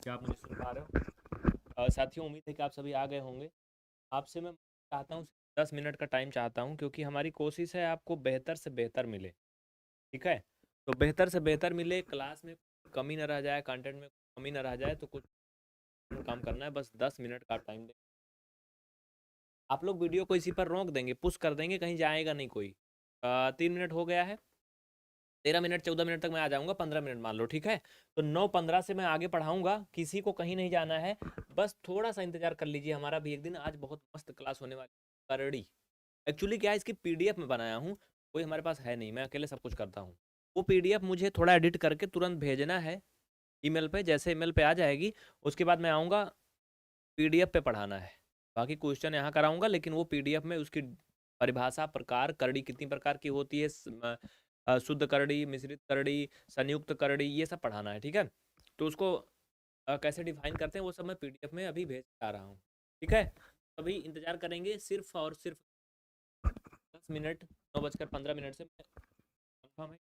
क्या आप मुझे सुन पा रहे हो? साथियों, उम्मीद है कि आप सभी आ गए होंगे। आपसे मैं चाहता हूँ 10 मिनट का टाइम चाहता हूँ, क्योंकि हमारी कोशिश है आपको बेहतर से बेहतर मिले। ठीक है? तो बेहतर से बेहतर मिले, क्लास में कमी ना रह जाए, कंटेंट में कमी ना रह जाए, तो कुछ काम करना है। बस 10 मिनट का टाइम दें। आप लोग वीडियो को इसी पर रोक देंगे, पुश कर देंगे, कहीं जाएगा नहीं कोई। 3 मिनट हो गया है। 13 मिनट 14 मिनट तक मैं आ जाऊंगा, 15 मिनट मान लो, ठीक है? तो 9:15 से मैं आगे पढ़ाऊंगा, किसी को कहीं नहीं जाना है। बस थोड़ा सा इंतजार कर लीजिए, हमारा भी एक दिन आज बहुत मस्त क्लास होने वाली है। करड़ी एक्चुअली क्या है, इसकी पीडीएफ में बनाया हूँ। कोई हमारे पास है नहीं, मैं अकेले सब कुछ करता हूँ। वो पीडीएफ मुझे थोड़ा एडिट करके तुरंत भेजना है ईमेल पे। जैसे ईमेल पे आ जाएगी, उसके बाद मैं आऊँगा, पीडीएफ पे पढ़ाना है। बाकी क्वेश्चन यहाँ कराऊंगा, लेकिन वो पीडीएफ में उसकी परिभाषा, प्रकार, करड़ी कितनी प्रकार की होती है, शुद्ध करड़ी, मिश्रित करड़ी, संयुक्त करड़ी, ये सब पढ़ाना है, ठीक है? तो उसको कैसे डिफाइन करते हैं वो सब मैं पीडीएफ में अभी भेज आ रहा हूँ। ठीक है? अभी इंतजार करेंगे सिर्फ और सिर्फ 10 मिनट। 9:15 से कंफर्म है।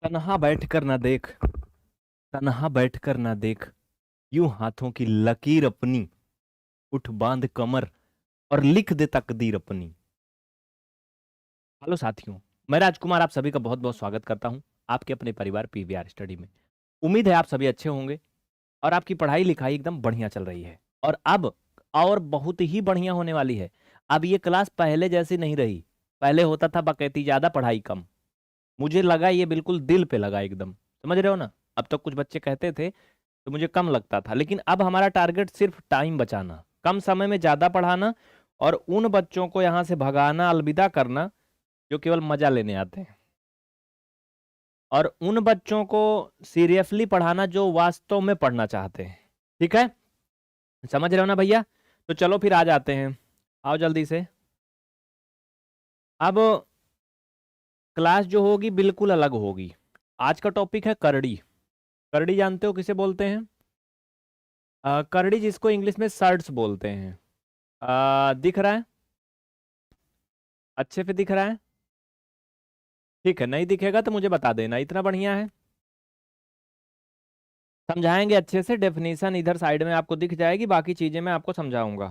तन्हा बैठ कर ना देख, तन्हा बैठ कर ना देख, यूं हाथों की लकीर अपनी, उठ बांध कमर और लिख दे तकदीर अपनी। हेलो साथियों, मैं राजकुमार आप सभी का बहुत बहुत स्वागत करता हूं आपके अपने परिवार पीवीआर स्टडी में। उम्मीद है आप सभी अच्छे होंगे और आपकी पढ़ाई लिखाई एकदम बढ़िया चल रही है। और अब और बहुत ही बढ़िया होने वाली है। अब ये क्लास पहले जैसी नहीं रही। पहले होता था बकैती ज्यादा पढ़ाई कम। मुझे लगा ये बिल्कुल दिल पे लगा एकदम, समझ रहे हो ना। अब तक कुछ बच्चे कहते थे तो मुझे कम लगता था, लेकिन अब हमारा टारगेट सिर्फ टाइम बचाना, कम समय में ज्यादा पढ़ाना और उन बच्चों को यहाँ से भगाना, अलविदा करना जो केवल मजा लेने आते हैं, और उन बच्चों को सीरियसली पढ़ाना जो वास्तव में पढ़ना चाहते हैं। ठीक है, समझ रहे हो ना भैया। तो चलो फिर आ जाते हैं, आओ जल्दी से। अब क्लास जो होगी बिल्कुल अलग होगी। आज का टॉपिक है करड़ी। करड़ी जानते हो किसे बोलते हैं? करड़ी जिसको इंग्लिश में सर्ड्स बोलते हैं। दिख रहा है? अच्छे से दिख रहा है? ठीक है, नहीं दिखेगा तो मुझे बता देना, इतना बढ़िया है। समझाएंगे अच्छे से, डेफिनेशन इधर साइड में आपको दिख जाएगी, बाकी चीजें मैं आपको समझाऊंगा।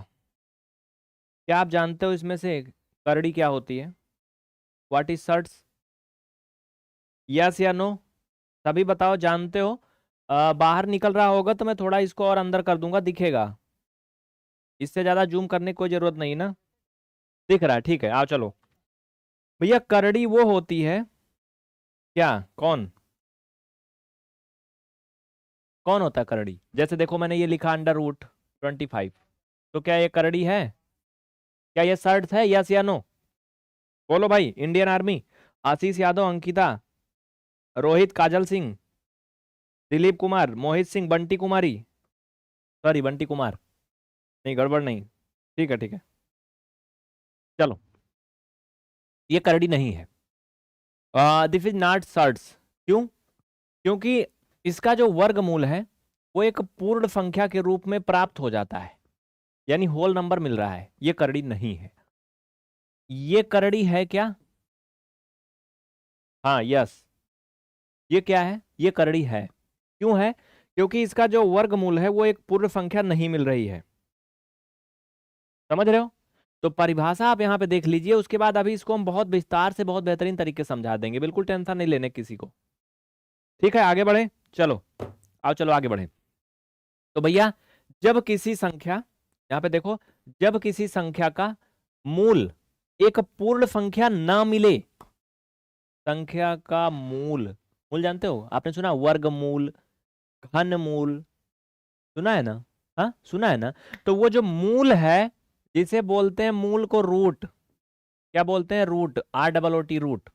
क्या आप जानते हो इसमें से करड़ी क्या होती है? What is surds? यस या नो? सभी बताओ, जानते हो? बाहर निकल रहा होगा तो मैं थोड़ा इसको और अंदर कर दूंगा, दिखेगा। इससे ज्यादा जूम करने की कोई जरूरत नहीं ना। दिख रहा है, ठीक है। आओ चलो भैया, करड़ी वो होती है क्या? कौन कौन होता है करड़ी? जैसे देखो मैंने ये लिखा √25, तो क्या ये करड़ी है? क्या ये सर्ड्स है? यस या नो? बोलो भाई। इंडियन आर्मी, आशीष यादव, अंकिता, रोहित, काजल सिंह, दिलीप कुमार, मोहित सिंह, बंटी कुमारी, सॉरी बंटी कुमार, नहीं गड़बड़ नहीं। ठीक है ठीक है, चलो। ये करड़ी नहीं है। This is not surds. क्यों? क्योंकि इसका जो वर्गमूल है वो एक पूर्ण संख्या के रूप में प्राप्त हो जाता है, यानी होल नंबर मिल रहा है। ये करड़ी नहीं है। ये करड़ी है क्या? हाँ यस, ये क्या है? ये करड़ी है। क्यों है? क्योंकि इसका जो वर्गमूल है वो एक पूर्ण संख्या नहीं मिल रही है। समझ रहे हो? तो परिभाषा आप यहाँ पे देख लीजिए, उसके बाद अभी इसको हम बहुत विस्तार से बहुत बेहतरीन तरीके से समझा देंगे। बिल्कुल टेंशन नहीं लेने किसी को। ठीक है, आगे बढ़े चलो। आओ चलो आगे बढ़े। तो भैया, जब किसी संख्या, यहाँ पे देखो, जब किसी संख्या का मूल एक पूर्ण संख्या ना मिले, संख्या का मूल, मूल जानते हो? आपने सुना वर्गमूल, घनमूल, सुना है ना? हाँ सुना है ना? तो वो जो मूल है, जिसे बोलते हैं मूल को रूट, क्या बोलते हैं? Root, ROOT root.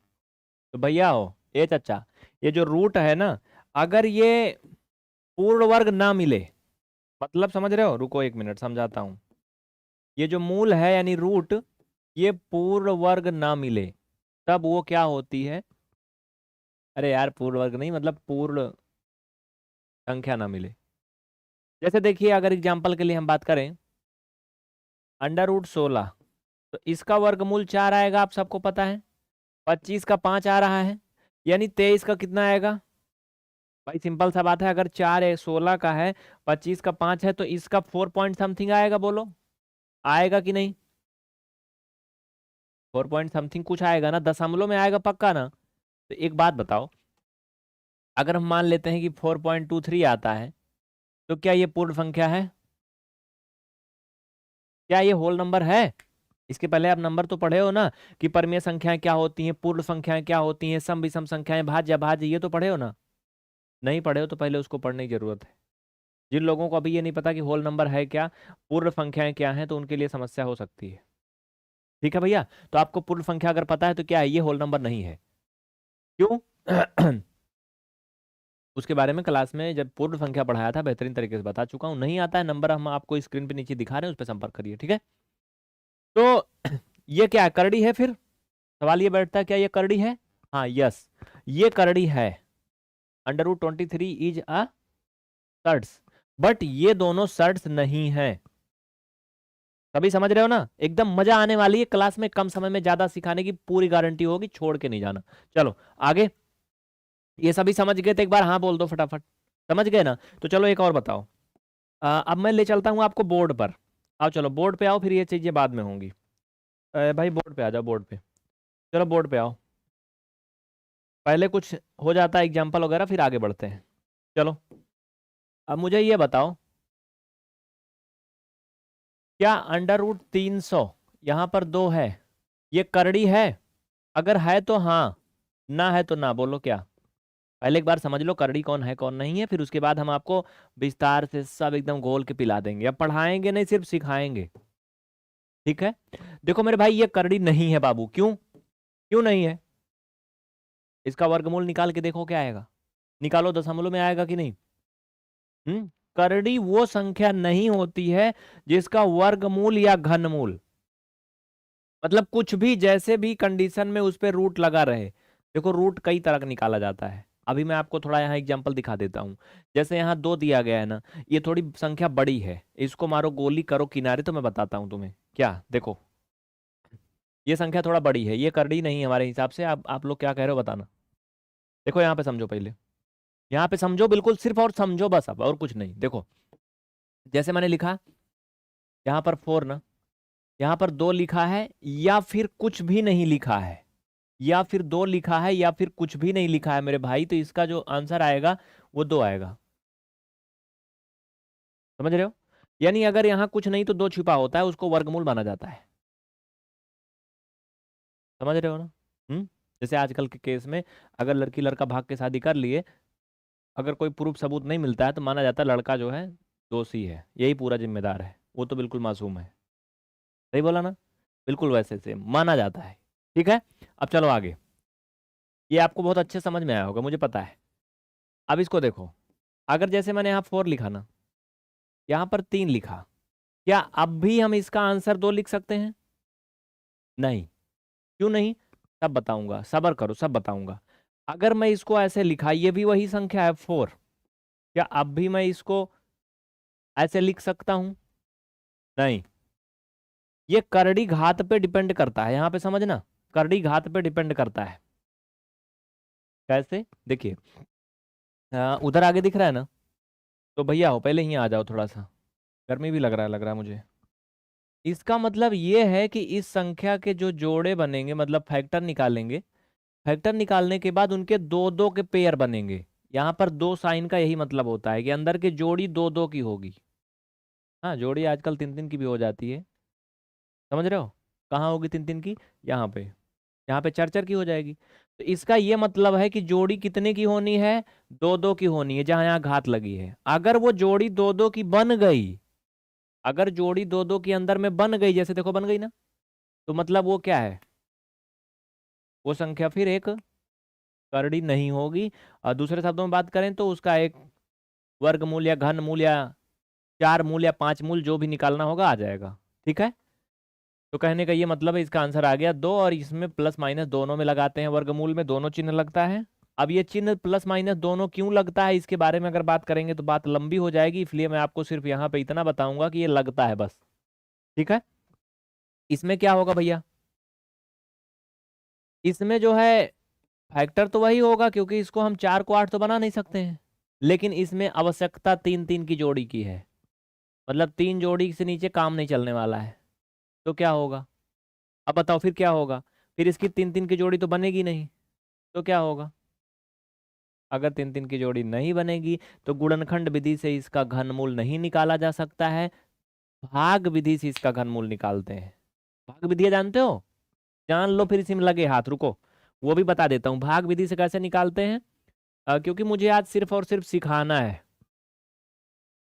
तो भैया हो ये चाचा, ये जो रूट है ना, अगर ये पूर्ण वर्ग ना मिले, मतलब समझ रहे हो? रुको एक मिनट समझाता हूं। ये जो मूल है यानी रूट, ये पूर्ण वर्ग ना मिले, तब वो क्या होती है? अरे यार पूर्ण वर्ग नहीं, मतलब पूर्ण संख्या ना मिले। जैसे देखिए, अगर एग्जांपल के लिए हम बात करें, √16, तो इसका वर्गमूल 4 आएगा, आप सबको पता है। 25 का 5 आ रहा है, यानी 23 का कितना आएगा? भाई सिंपल सा बात है, अगर 4 है, 16 का है, 25 का 5 है, तो इसका 4 पॉइंट समथिंग आएगा। बोलो आएगा कि नहीं? 4 पॉइंट समथिंग कुछ आएगा ना, दशमलव में आएगा पक्का ना। तो एक बात बताओ, अगर हम मान लेते हैं कि 4.23 आता है, तो क्या ये पूर्ण संख्या है? क्या ये होल नंबर है? इसके पहले आप नंबर तो पढ़े हो ना, कि परमीय संख्याएं क्या होती हैं, पूर्ण संख्याएं क्या होती हैं, सम विषम संख्याएं, भाज्य अभाज्य, ये तो पढ़े हो ना? नहीं पढ़े हो तो पहले उसको पढ़ने की जरूरत है। जिन लोगों को अभी ये नहीं पता कि होल नंबर है क्या, पूर्ण संख्याएं क्या हैं, तो उनके लिए समस्या हो सकती है। ठीक है भैया, तो आपको पूर्ण संख्या अगर पता है तो क्या है? ये होल नंबर नहीं है। क्यों? उसके बारे में क्लास में जब पूर्ण संख्या पढ़ाया था बेहतरीन तरीके से बता चुका हूं। नहीं आता है नंबर, हम आपको स्क्रीन पे नीचे दिखा रहे हैं, उस पर संपर्क करिए। ठीक है, तो ये क्या है? करड़ी है। फिर सवाल ये बैठता है, क्या ये करड़ी है? हाँ यस, ये करड़ी है। √23 इज अ सर्ड्स, बट ये दोनों सर्ड्स नहीं है। सभी समझ रहे हो ना? एकदम मजा आने वाली है क्लास में, कम समय में ज्यादा सिखाने की पूरी गारंटी होगी, छोड़ के नहीं जाना। चलो आगे। ये सभी समझ गए तो एक बार हाँ बोल दो फटाफट। समझ गए ना? तो चलो एक और बताओ। अब मैं ले चलता हूँ आपको बोर्ड पर। आओ चलो बोर्ड पे आओ, फिर ये चीजें बाद में होंगी। भाई बोर्ड पे आ जाओ, बोर्ड पे। चलो बोर्ड पे आओ, पहले कुछ हो जाता है एग्जाम्पल वगैरह, फिर आगे बढ़ते हैं। चलो अब मुझे ये बताओ, क्या √300 यहाँ पर 2 है, ये करड़ी है? अगर है तो हाँ, ना है तो ना। बोलो क्या? पहले एक बार समझ लो करड़ी कौन है कौन नहीं है, फिर उसके बाद हम आपको विस्तार से सब एकदम घोल के पिला देंगे। अब पढ़ाएंगे नहीं, सिर्फ सिखाएंगे। ठीक है? देखो मेरे भाई, ये करड़ी नहीं है बाबू। क्यों? क्यों नहीं है? इसका वर्गमूल निकाल के देखो क्या आएगा। निकालो, दशमलव में आएगा कि नहीं? करड़ी वो संख्या नहीं होती है जिसका वर्गमूल या घनमूल, मतलब कुछ भी जैसे भी कंडीशन में उस पर रूट लगा रहे। देखो रूट कई तरह का निकाला जाता है। अभी मैं आपको थोड़ा यहाँ एग्जांपल दिखा देता हूँ। जैसे यहाँ 2 दिया गया है ना, ये थोड़ी संख्या बड़ी है, इसको मारो गोली करो किनारे, तो मैं बताता हूँ तुम्हें क्या। देखो ये संख्या थोड़ा बड़ी है, ये करड़ी नहीं है हमारे हिसाब से। आप लोग क्या कह रहे हो बताना। देखो यहाँ पे समझो, पहले यहाँ पे समझो बिल्कुल, सिर्फ और समझो बस, अब और कुछ नहीं। देखो जैसे मैंने लिखा यहाँ पर 4 ना, यहाँ पर 2 लिखा है या फिर कुछ भी नहीं लिखा है, या फिर 2 लिखा है या फिर कुछ भी नहीं लिखा है मेरे भाई, तो इसका जो आंसर आएगा वो 2 आएगा। समझ रहे हो? यानी अगर यहाँ कुछ नहीं तो 2 छिपा होता है, उसको वर्गमूल माना जाता है। समझ रहे हो ना? जैसे आजकल के केस में अगर लड़की लड़का भाग के शादी कर लिए, अगर कोई प्रूफ सबूत नहीं मिलता है तो माना जाता है लड़का जो है दोषी है, यही पूरा जिम्मेदार है, वो तो बिल्कुल मासूम है। सही बोला ना? बिल्कुल वैसे से माना जाता है। ठीक है? अब चलो आगे। ये आपको बहुत अच्छे समझ में आया होगा, मुझे पता है। अब इसको देखो, अगर जैसे मैंने यहाँ 4 लिखा ना, यहाँ पर 3 लिखा, क्या अब भी हम इसका आंसर 2 लिख सकते हैं? नहीं। क्यों नहीं? सब बताऊंगा, सब्र करो, सब बताऊंगा। अगर मैं इसको ऐसे लिखा, ये भी वही संख्या है 4, क्या अब भी मैं इसको ऐसे लिख सकता हूं? नहीं। ये करड़ी घात पे डिपेंड करता है, यहां पे समझना, करड़ी घात पे डिपेंड करता है। कैसे? देखिए उधर आगे दिख रहा है ना, तो भैया हो पहले ही आ जाओ, थोड़ा सा गर्मी भी लग रहा है मुझे। इसका मतलब ये है कि इस संख्या के जो जोड़े बनेंगे, मतलब फैक्टर निकालेंगे, फैक्टर निकालने के बाद उनके 2-2 के पेयर बनेंगे। यहाँ पर 2 साइन का यही मतलब होता है कि अंदर की जोड़ी 2-2 की होगी। हाँ, जोड़ी आजकल 3-3 की भी हो जाती है। समझ रहे हो? कहाँ होगी 3-3 की? यहाँ पे। यहाँ पे 4-4 की हो जाएगी। तो इसका ये मतलब है कि जोड़ी कितने की होनी है? 2-2 की होनी है, जहां यहाँ घात लगी है। अगर वो जोड़ी 2-2 की बन गई, अगर जोड़ी 2-2 की अंदर में बन गई, जैसे देखो बन गई ना, तो मतलब वो क्या है? वो संख्या फिर एक करड़ी नहीं होगी। और दूसरे शब्दों में बात करें तो उसका एक वर्गमूल या घन मूल या 4 मूल या 5 मूल जो भी निकालना होगा आ जाएगा। ठीक है? तो कहने का ये मतलब है, इसका आंसर आ गया 2, और इसमें प्लस माइनस दोनों में लगाते हैं, वर्गमूल में दोनों चिन्ह लगता है। अब ये चिन्ह प्लस माइनस दोनों क्यों लगता है, इसके बारे में अगर बात करेंगे तो बात लंबी हो जाएगी, इसलिए मैं आपको सिर्फ यहाँ पे इतना बताऊंगा कि ये लगता है बस। ठीक है? इसमें क्या होगा भैया? इसमें जो है फैक्टर तो वही होगा, क्योंकि इसको हम 4 को 8 तो बना नहीं सकते हैं, लेकिन इसमें आवश्यकता 3-3 की जोड़ी की है, मतलब 3 जोड़ी से नीचे काम नहीं चलने वाला है। तो क्या होगा? अब बताओ फिर क्या होगा? फिर इसकी 3-3 की जोड़ी तो बनेगी नहीं, तो क्या होगा? अगर 3-3 की जोड़ी नहीं बनेगी तो गुणनखंड विधि से इसका घनमूल नहीं निकाला जा सकता है, भाग विधि से इसका घनमूल निकालते हैं। भाग विधि जानते हो? जान लो फिर इसी में लगे हाथ। रुको, वो भी बता देता हूँ भाग विधि से कैसे निकालते हैं। क्योंकि मुझे आज सिर्फ और सिर्फ सिखाना है।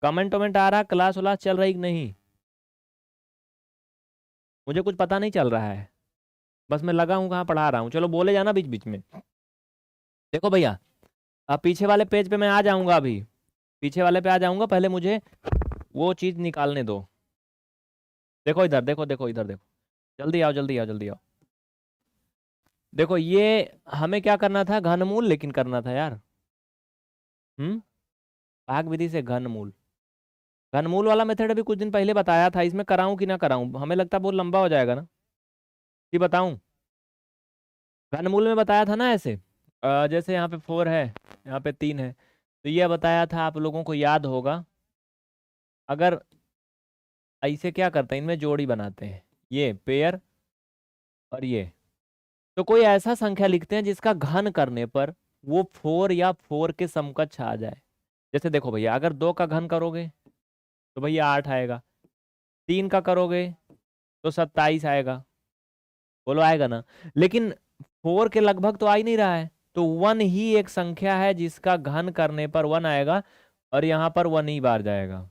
कमेंट वमेंट आ रहा, क्लास व्लास चल रही कि नहीं? मुझे कुछ पता नहीं चल रहा है, बस मैं लगा हूँ कहाँ पढ़ा रहा हूँ। चलो बोले जाना बीच बीच में। देखो भैया, अब पीछे वाले पेज पे मैं आ जाऊंगा, अभी पीछे वाले पे आ जाऊंगा, पहले मुझे वो चीज निकालने दो। देखो इधर, देखो देखो इधर देखो, जल्दी आओ जल्दी आओ जल्दी आओ। देखो ये हमें क्या करना था? घनमूल लेकिन करना था यार। हम्म भाग विधि से घनमूल, घनमूल वाला मेथड अभी कुछ दिन पहले बताया था, इसमें कराऊं कि ना कराऊं? हमें लगता है बहुत लंबा हो जाएगा ना, कि बताऊं? घनमूल में बताया था ना ऐसे, जैसे यहाँ पे 4 है, यहाँ पे 3 है, तो ये बताया था आप लोगों को याद होगा, अगर ऐसे क्या करते हैं, इनमें जोड़ी बनाते हैं, ये पेयर और ये, तो कोई ऐसा संख्या लिखते हैं जिसका घन करने पर वो 4 या 4 के समकक्ष आ जाए। जैसे देखो भैया, अगर 2 का घन करोगे तो भैया 8 आएगा, 3 का करोगे तो 27 आएगा, बोलो आएगा ना। लेकिन 4 के लगभग तो आ ही नहीं रहा है, तो 1 ही एक संख्या है जिसका घन करने पर 1 आएगा, और यहाँ पर 1 ही बार जाएगा।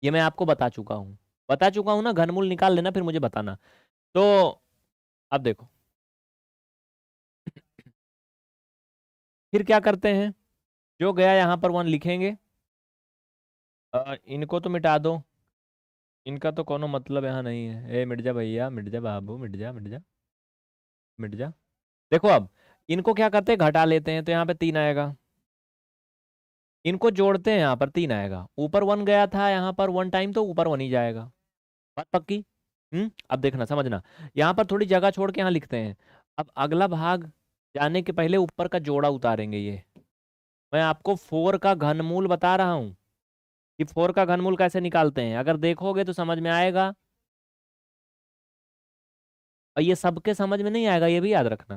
ये मैं आपको बता चुका हूं ना, घनमूल निकाल लेना फिर मुझे बताना। तो अब देखो, फिर क्या करते हैं, जो गया यहाँ पर 1 लिखेंगे, इनको तो मिटा दो, इनका तो कोनो मतलब यहाँ नहीं है। ए मिट जा भैया, मिट जा बाबू, मिट जा मिट जा मिट जा। देखो अब इनको क्या करते हैं, घटा लेते हैं, तो यहाँ पे 3 आएगा, इनको जोड़ते हैं, यहाँ पर 3 आएगा, ऊपर 1 गया था यहाँ पर 1 टाइम, तो ऊपर 1 ही जाएगा। बात पक्की? अब देखना समझना, यहाँ पर थोड़ी जगह छोड़ के यहाँ लिखते हैं। अब अगला भाग जाने के पहले ऊपर का जोड़ा उतारेंगे। ये मैं आपको 4 का घनमूल बता रहा हूँ कि 4 का घनमूल कैसे निकालते हैं, अगर देखोगे तो समझ में आएगा, और ये सबके समझ में नहीं आएगा, ये भी याद रखना।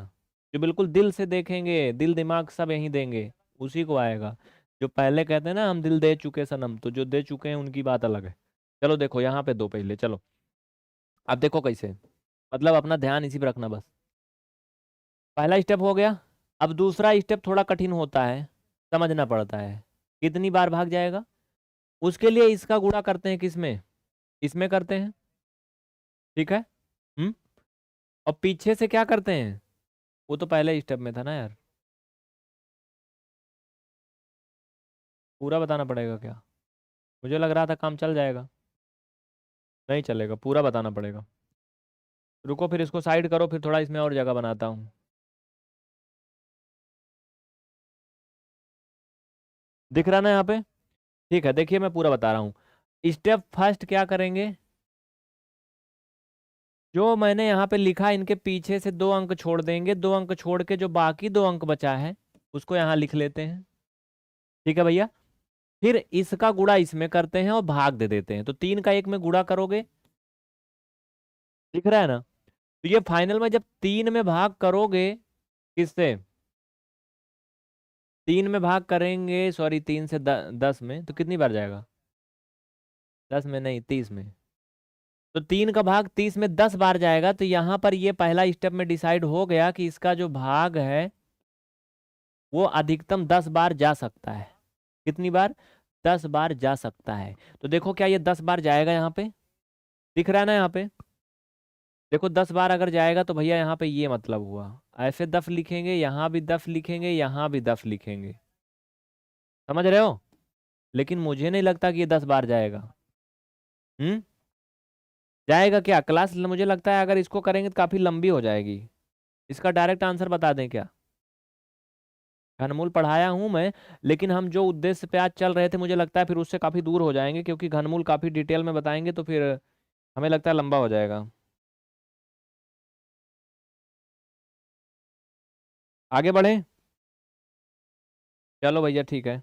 जो बिल्कुल दिल से देखेंगे, दिल दिमाग सब यहीं देंगे, उसी को आएगा। जो पहले कहते हैं ना हम दिल दे चुके सनम, तो जो दे चुके हैं उनकी बात अलग है। चलो देखो यहाँ पे दो पहले, चलो अब देखो कैसे, मतलब अपना ध्यान इसी पर रखना बस। पहला स्टेप हो गया, अब दूसरा स्टेप थोड़ा कठिन होता है, समझना पड़ता है। कितनी बार भाग जाएगा, उसके लिए इसका गुणा करते हैं, किसमें, इसमें करते हैं, ठीक है। हम्म और पीछे से क्या करते हैं, वो तो पहले स्टेप में था ना यार, पूरा बताना पड़ेगा क्या, मुझे लग रहा था काम चल जाएगा, नहीं चलेगा, पूरा बताना पड़ेगा। रुको फिर इसको साइड करो, फिर थोड़ा इसमें और जगह बनाता हूँ। दिख रहा ना यहाँ पे, ठीक है, देखिए मैं पूरा बता रहा हूँ। स्टेप फर्स्ट क्या करेंगे, जो मैंने यहाँ पे लिखा, इनके पीछे से 2 अंक छोड़ देंगे, 2 अंक छोड़ के जो बाकी 2 अंक बचा है उसको यहाँ लिख लेते हैं, ठीक है भैया। फिर इसका गुणा इसमें करते हैं और भाग दे देते हैं, तो 3 का 1 में गुणा करोगे, दिख रहा है ना। तो ये फाइनल में जब 3 में भाग करोगे, किससे, 3 में भाग करेंगे, सॉरी 3 से 10 में, तो कितनी बार जाएगा, 10 में नहीं 30 में, तो 3 का भाग 30 में 10 बार जाएगा। तो यहाँ पर ये पहला स्टेप में डिसाइड हो गया कि इसका जो भाग है वो अधिकतम 10 बार जा सकता है। कितनी बार, 10 बार जा सकता है। तो देखो क्या ये 10 बार जाएगा, यहाँ पे दिख रहा है ना, यहाँ पे देखो 10 बार अगर जाएगा तो भैया यहाँ पे ये मतलब हुआ, ऐसे 10 लिखेंगे, यहाँ भी 10 लिखेंगे, यहाँ भी 10 लिखेंगे, समझ रहे हो। लेकिन मुझे नहीं लगता कि ये 10 बार जाएगा। हम्म जाएगा क्या क्लास, मुझे लगता है अगर इसको करेंगे तो काफी लंबी हो जाएगी। इसका डायरेक्ट आंसर बता दें क्या, घनमूल पढ़ाया हूं मैं, लेकिन हम जो उद्देश्य पे आज चल रहे थे मुझे लगता है फिर उससे काफी दूर हो जाएंगे, क्योंकि घनमूल काफी डिटेल में बताएंगे तो फिर हमें लगता है लंबा हो जाएगा। आगे बढ़े, चलो भैया ठीक है,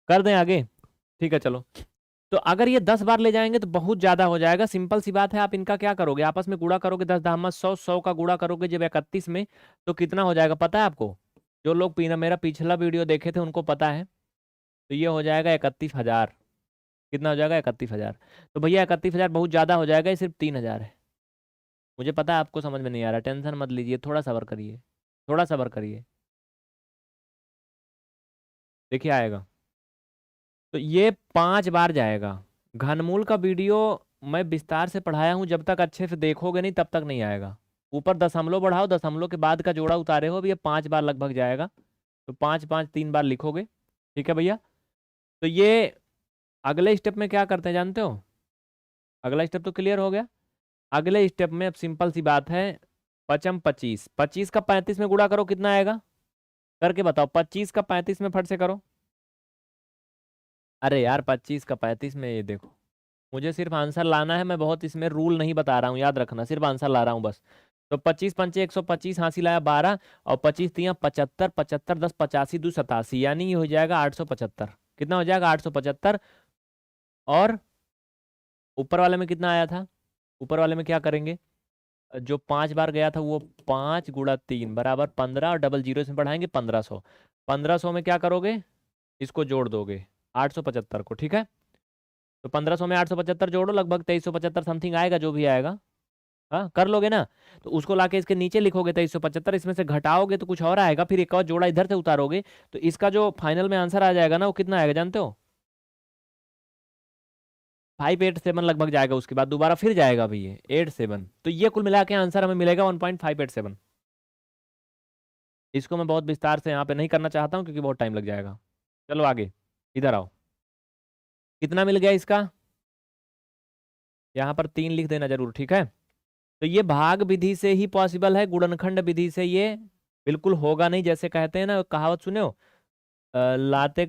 कर दें आगे, ठीक है चलो। तो अगर ये 10 बार ले जाएंगे तो बहुत ज्यादा हो जाएगा, सिंपल सी बात है। आप इनका क्या करोगे, आपस में गुणा करोगे, 10 धामा 100, 100 का गुणा करोगे जब 31 में, तो कितना हो जाएगा पता है आपको, जो लोग मेरा पिछला वीडियो देखे थे उनको पता है। तो ये हो जाएगा 31,000, कितना हो जाएगा 31,000। तो भैया 31,000 बहुत ज्यादा हो जाएगा, ये सिर्फ 3,000 है। मुझे पता है आपको समझ में नहीं आ रहा, टेंशन मत लीजिए, थोड़ा सब्र करिए, थोड़ा सब्र करिए, देखिए आएगा। तो ये 5 बार जाएगा। घनमूल का वीडियो मैं विस्तार से पढ़ाया हूं, जब तक अच्छे से देखोगे नहीं तब तक नहीं आएगा। ऊपर दशमलव बढ़ाओ, दशमलव के बाद का जोड़ा उतारे हो, अब ये 5 बार लगभग जाएगा। तो 5 5 3 बार लिखोगे, ठीक है भैया। तो ये अगले स्टेप में क्या करते हैं जानते हो, अगला स्टेप तो क्लियर हो गया। अगले स्टेप में अब सिंपल सी बात है, 5 25, 25 का 35 में गुणा करो, कितना आएगा, करके बताओ, 25 का 35 में फट से करो। अरे यार 25 का 35 में, ये देखो मुझे सिर्फ आंसर लाना है, मैं बहुत इसमें रूल नहीं बता रहा हूँ, याद रखना, सिर्फ आंसर ला रहा हूँ बस। तो 25 पंचे 125 हासिल आया 12, और 25 तियां 75, 75 10 85 2 87, यानी ये हो जाएगा 875। कितना हो जाएगा? 875। और ऊपर वाले में कितना आया था? ऊपर वाले में क्या करेंगे? जो 5 बार गया था वो 5 × 3 बराबर 15, और डबल जीरो इसमें बढ़ाएंगे 1500। 1500 में क्या करोगे? इसको जोड़ दोगे 875 को, ठीक है। तो 1500 में 875 जोड़ो, लगभग 2375 समथिंग आएगा, जो भी आएगा। हाँ, कर लोगे ना? तो उसको लाके इसके नीचे लिखोगे 2375, इसमें से घटाओगे तो कुछ और आएगा, फिर एक और जोड़ा इधर से उतारोगे, तो इसका जो फाइनल में आंसर आ जाएगा ना, वो कितना आएगा जानते हो? 587 लगभग जाएगा, उसके बाद दोबारा फिर जाएगा भाई ये 87। तो ये कुल मिला के आंसर हमें मिलेगा 1.587। इसको मैं बहुत विस्तार से यहाँ पे नहीं करना चाहता हूँ क्योंकि बहुत टाइम लग जाएगा। चलो आगे, इधर आओ। कितना मिल गया इसका? यहाँ पर 3 लिख देना जरूर, ठीक है। तो ये भाग विधि से ही पॉसिबल है, गुणनखंड विधि से ये बिल्कुल होगा नहीं। जैसे कहते हैं ना, कहावत सुने हो, लाते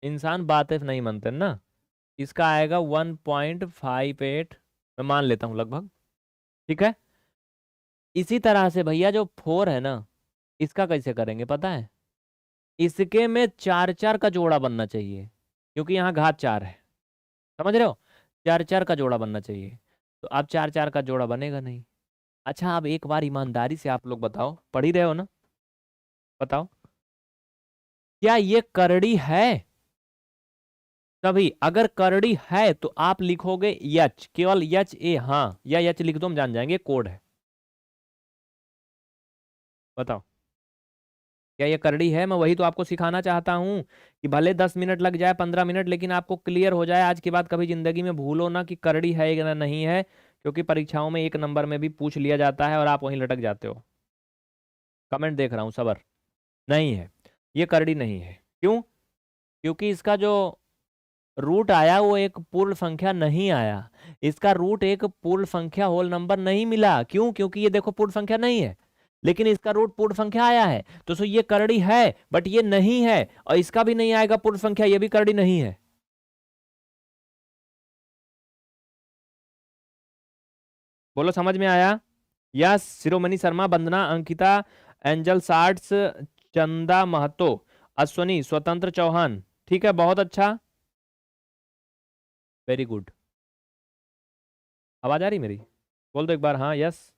इंसान बातें नहीं मानते ना। इसका आएगा 1.58, मैं मान लेता हूँ लगभग, ठीक है। इसी तरह से भैया जो 4 है ना, इसका कैसे करेंगे पता है? इसके में 4 4 का जोड़ा बनना चाहिए, क्योंकि यहाँ घात 4 है, समझ रहे हो? 4 4 का जोड़ा बनना चाहिए। तो अब 4 4 का जोड़ा बनेगा नहीं। अच्छा, अब एक बार ईमानदारी से आप लोग बताओ, पढ़ ही रहे हो ना, बताओ क्या ये करड़ी है? तभी अगर करड़ी है तो आप लिखोगे यच, केवल यच ए, हाँ, या यच लिख दो, हम जान जाएंगे कोड है। बताओ क्या ये करड़ी है? मैं वही तो आपको सिखाना चाहता हूँ कि भले 10 मिनट लग जाए, 15 मिनट, लेकिन आपको क्लियर हो जाए आज के बाद। कभी जिंदगी में भूलो ना कि करड़ी है या नहीं है, क्योंकि परीक्षाओं में 1 नंबर में भी पूछ लिया जाता है और आप वहीं लटक जाते हो। कमेंट देख रहा हूँ, सबर। नहीं है, ये करड़ी नहीं है। क्यों? क्योंकि इसका जो रूट आया वो एक पूर्ण संख्या नहीं आया। इसका रूट एक पूर्ण संख्या होल नंबर नहीं मिला। क्यों? क्योंकि ये देखो पूर्ण संख्या नहीं है, लेकिन इसका रूट पूर्ण संख्या आया है। तो सो ये करड़ी है, बट ये नहीं है, और इसका भी नहीं आएगा पूर्ण संख्या, ये भी करड़ी नहीं है। बोलो समझ में आया? यस, शिरोमणि शर्मा, वंदना, अंकिता, एंजल सार्ट्स, चंदा महतो, अश्वनी, स्वतंत्र चौहान, ठीक है, बहुत अच्छा, वेरी गुड। आवाज आ रही मेरी? बोल दो एक बार हाँ यस।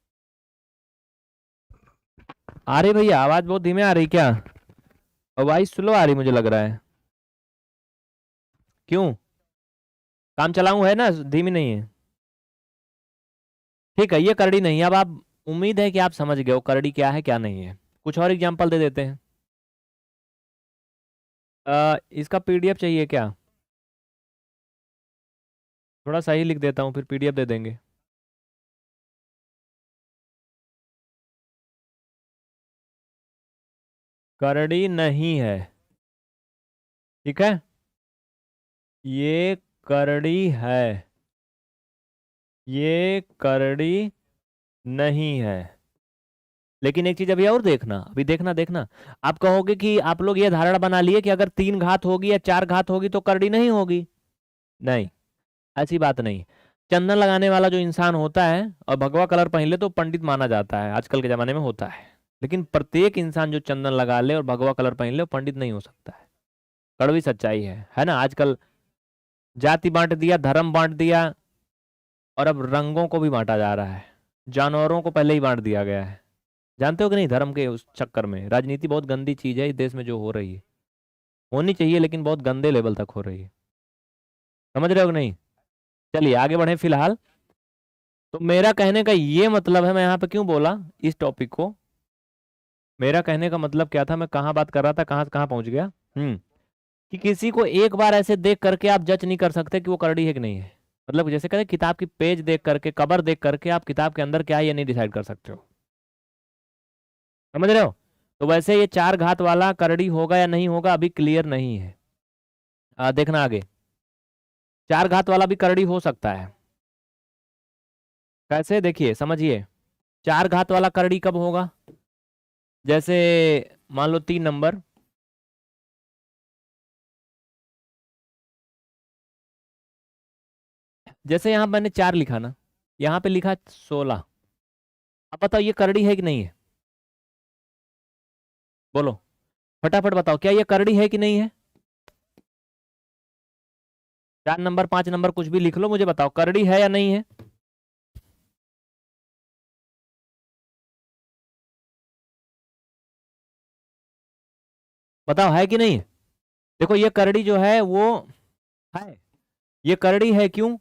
आ रही भैया? आवाज बहुत धीमे आ रही क्या? आवाज स्लो आ रही मुझे लग रहा है। क्यों? काम चलाऊं है ना, धीमी नहीं है। ठीक है, ये करड़ी नहीं है। अब आप, उम्मीद है कि आप समझ गए हो करड़ी क्या है क्या नहीं है। कुछ और एग्जांपल दे देते हैं। इसका पीडीएफ चाहिए क्या? थोड़ा सही लिख देता हूँ, फिर पीडीएफ दे देंगे। करड़ी नहीं है, ठीक है। ये करड़ी है, ये करड़ी नहीं है। लेकिन एक चीज अभी और देखना, अभी देखना देखना। आप कहोगे कि आप लोग ये धारणा बना लिए कि अगर 3 घात होगी या 4 घात होगी तो करड़ी नहीं होगी। नहीं, ऐसी बात नहीं। चंदन लगाने वाला जो इंसान होता है और भगवा कलर पहन ले तो पंडित माना जाता है, आजकल के जमाने में होता है। लेकिन प्रत्येक इंसान जो चंदन लगा ले और भगवा कलर पहन ले वो पंडित नहीं हो सकता है। कड़वी सच्चाई है ना? आजकल जाति बांट दिया, धर्म बांट दिया, और अब रंगों को भी बांटा जा रहा है। जानवरों को पहले ही बांट दिया गया है। जानते हो कि नहीं? धर्म के उस चक्कर में राजनीति बहुत गंदी चीज है इस देश में जो हो रही है। होनी चाहिए लेकिन बहुत गंदे लेवल तक हो रही है। समझ रहे हो कि नहीं? चलिए आगे बढ़े फिलहाल। तो मेरा कहने का ये मतलब है, मैं यहाँ पे क्यों बोला इस टॉपिक को, मेरा कहने का मतलब क्या था, मैं कहाँ बात कर रहा था, कहाँ कहाँ पहुंच गया। कि किसी को एक बार ऐसे देख करके आप जज नहीं कर सकते कि वो करड़ी है कि नहीं है। मतलब जैसे कहते हैं, किताब की पेज देख करके, कवर देख करके आप किताब के अंदर क्या है ये नहीं डिसाइड कर सकते हो। समझ रहे हो? तो वैसे ये 4 घात वाला करड़ी होगा या नहीं होगा अभी क्लियर नहीं है। देखना आगे। 4 घात वाला भी करड़ी हो सकता है। कैसे? देखिए समझिए। 4 घात वाला करड़ी कब होगा? जैसे मान लो 3 नंबर, जैसे यहाँ मैंने 4 लिखा ना, यहाँ पे लिखा 16। अब बताओ ये करड़ी है कि नहीं है? बोलो फटाफट बताओ, क्या ये करड़ी है कि नहीं है? 4 नंबर 5 नंबर कुछ भी लिख लो, मुझे बताओ करड़ी है या नहीं है? बताओ है कि नहीं है? देखो ये करड़ी जो है वो है, ये करड़ी है क्यों?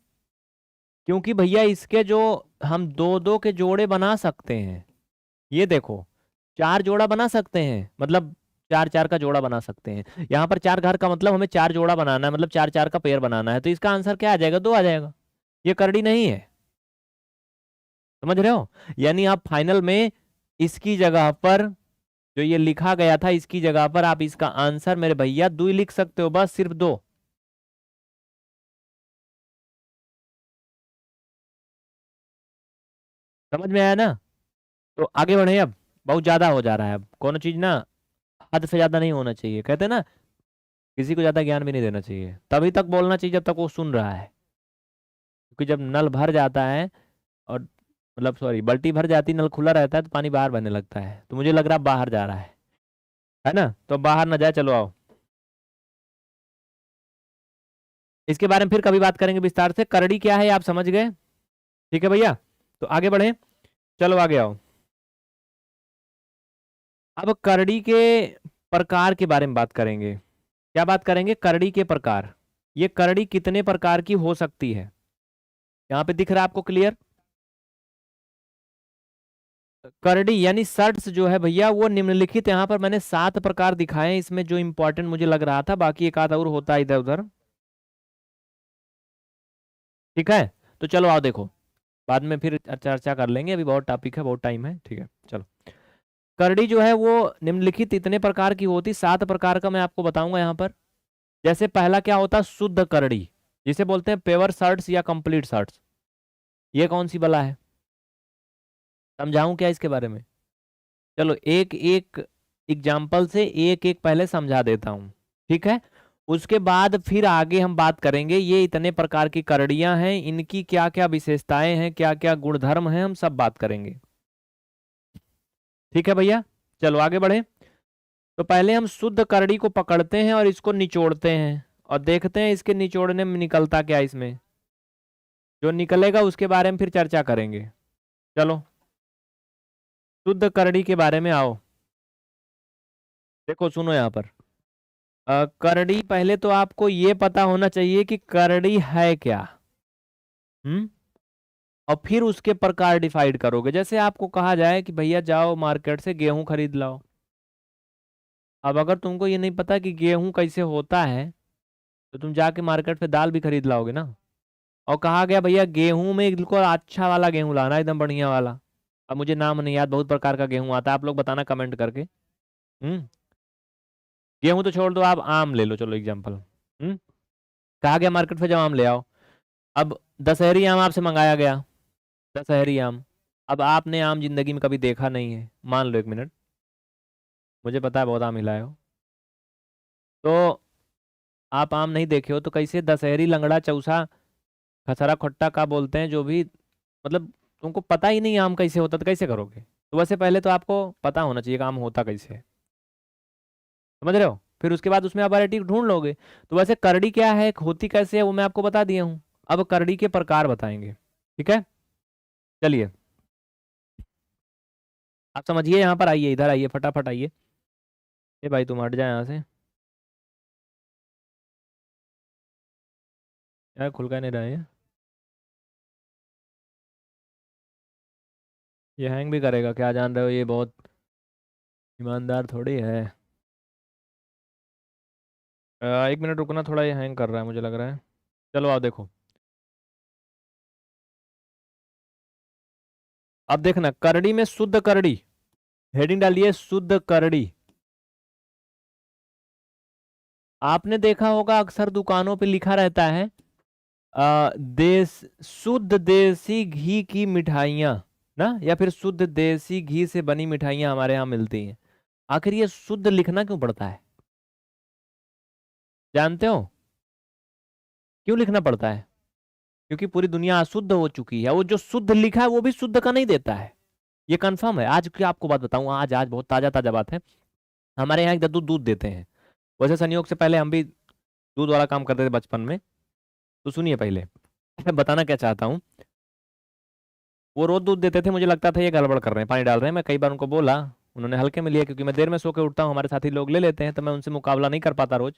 क्योंकि भैया इसके जो हम दो दो के जोड़े बना सकते हैं। ये देखो 4 जोड़ा बना सकते हैं, मतलब 4 4 का जोड़ा बना सकते हैं। यहाँ पर 4 घर का मतलब हमें 4 जोड़ा बनाना है, मतलब 4 4 का पेयर बनाना है, तो इसका आंसर क्या आ जाएगा? 2 आ जाएगा। ये करड़ी नहीं है, समझ रहे हो? यानी आप फाइनल में इसकी जगह पर जो ये लिखा गया था, इसकी जगह पर आप इसका आंसर मेरे भैया 2 ही लिख सकते हो, बस सिर्फ 2। समझ में आया ना? तो आगे बढ़े अब, बहुत ज्यादा हो जा रहा है अब, कोनो चीज ना हद से ज्यादा नहीं होना चाहिए, कहते हैं ना, किसी को ज्यादा ज्ञान भी नहीं देना चाहिए, तभी तक बोलना चाहिए जब तक वो सुन रहा है। क्योंकि जब नल भर जाता है और मतलब सॉरी बाल्टी भर जाती, नल खुला रहता है तो पानी बाहर बहने लगता है, तो मुझे लग रहा है बाहर जा रहा है ना? तो बाहर ना जाए, चलो आओ, इसके बारे में फिर कभी बात करेंगे विस्तार से। करड़ी क्या है आप समझ गए? ठीक है भैया, तो आगे बढ़े, चलो आगे आओ। अब करड़ी के प्रकार के बारे में बात करेंगे। क्या बात करेंगे? करड़ी के प्रकार। ये करड़ी कितने प्रकार की हो सकती है? यहाँ पे दिख रहा है आपको क्लियर? करड़ी यानी शर्ट्स जो है भैया वो निम्नलिखित, यहाँ पर मैंने 7 प्रकार दिखाए हैं, इसमें जो इंपॉर्टेंट मुझे लग रहा था, बाकी एक आध और होता है इधर उधर। ठीक है, तो चलो आओ देखो, बाद में फिर चर्चा कर लेंगे, अभी बहुत टॉपिक है, बहुत टाइम है, ठीक है चलो। करड़ी जो है वो निम्नलिखित इतने प्रकार की होती, 7 प्रकार का मैं आपको बताऊंगा यहाँ पर। जैसे पहला क्या होता है? शुद्ध करड़ी, जिसे बोलते हैं पेवर शर्ट्स या कंप्लीट शर्ट्स। ये कौन सी बला है? समझाऊं क्या इसके बारे में? चलो एक एक एग्जाम्पल से एक एक पहले समझा देता हूं, ठीक है? उसके बाद फिर आगे हम बात करेंगे ये इतने प्रकार की करड़ियां हैं, इनकी क्या क्या विशेषताएं हैं, क्या क्या गुणधर्म हैं, हम सब बात करेंगे। ठीक है भैया, चलो आगे बढ़े। तो पहले हम शुद्ध करड़ी को पकड़ते हैं और इसको निचोड़ते हैं और देखते हैं इसके निचोड़ने में निकलता क्या है इसमें। जो निकलेगा उसके बारे में फिर चर्चा करेंगे। चलो शुद्ध करड़ी के बारे में आओ, देखो सुनो यहाँ पर। करड़ी, पहले तो आपको ये पता होना चाहिए कि करड़ी है क्या। हम्म और फिर उसके प्रकार डिसाइड करोगे। जैसे आपको कहा जाए कि भैया जाओ मार्केट से गेहूं खरीद लाओ, अब अगर तुमको ये नहीं पता कि गेहूं कैसे होता है, तो तुम जाके मार्केट से दाल भी खरीद लाओगे ना। और कहा गया भैया गेहूं में बिल्कुल अच्छा वाला गेहूं लाना, एकदम बढ़िया वाला। अब मुझे नाम नहीं याद, बहुत प्रकार का गेहूं आता है, आप लोग बताना कमेंट करके। गेहूं तो छोड़ दो, आप आम ले लो, चलो एग्जाम्पल। कहा गया मार्केट से जाओ आम ले आओ। अब दशहरी आम आपसे मंगाया गया, दशहरी आम। अब आपने आम जिंदगी में कभी देखा नहीं है, मान लो 1 मिनट, मुझे पता है बहुत आम हिलाए हो, तो आप आम नहीं देखे हो तो कैसे दशहरी लंगड़ा चौसा खसरा खट्टा का बोलते हैं जो भी, मतलब तुमको पता ही नहीं आम कैसे होता तो कैसे करोगे? तो वैसे पहले तो आपको पता होना चाहिए कि आम होता कैसे है, समझ रहे हो? फिर उसके बाद उसमें आप वैरायटी ढूंढ लोगे। तो वैसे करड़ी क्या है, होती कैसे है, वो मैं आपको बता दिया हूँ। अब करड़ी के प्रकार बताएंगे, ठीक है? चलिए आप समझिए, यहाँ पर आइए, इधर आइए, फटाफट आइए। ये भाई तुम हट जाए यहाँ से, यार खुल का नहीं रहा है, ये हैंग भी करेगा क्या जान रहे हो, ये बहुत ईमानदार थोड़ी है। 1 मिनट रुकना, थोड़ा ये हैंग कर रहा है मुझे लग रहा है। चलो आओ देखो, अब देखना करड़ी में शुद्ध करड़ी, हेडिंग डालिए शुद्ध करड़ी। आपने देखा होगा अक्सर दुकानों पे लिखा रहता है देश, शुद्ध देसी घी की मिठाइयाँ ना, या फिर शुद्ध देसी घी से बनी मिठाइयाँ हमारे यहाँ मिलती हैं। आखिर ये शुद्ध लिखना क्यों पड़ता है? जानते हो क्यों लिखना पड़ता है? क्योंकि पूरी दुनिया अशुद्ध हो चुकी है। वो जो शुद्ध लिखा है वो भी शुद्ध का नहीं देता है, ये कंफर्म है। आज की आपको बात बताऊं, आज आज बहुत ताजा ताजा बात है। हमारे यहाँ एक दद्दू दूध देते हैं। वैसे संयोग से पहले हम भी दूध वाला काम करते थे बचपन में। तो सुनिए पहले, मैं बताना क्या चाहता हूँ। वो रोज दूध देते थे, मुझे लगता था ये गड़बड़ कर रहे हैं, पानी डाल रहे हैं। मैं कई बार उनको बोला, उन्होंने हल्के में लिया, क्योंकि मैं देर में सो के उठता हूँ, हमारे साथी लोग ले लेते हैं, तो मैं उनसे मुकाबला नहीं कर पाता रोज।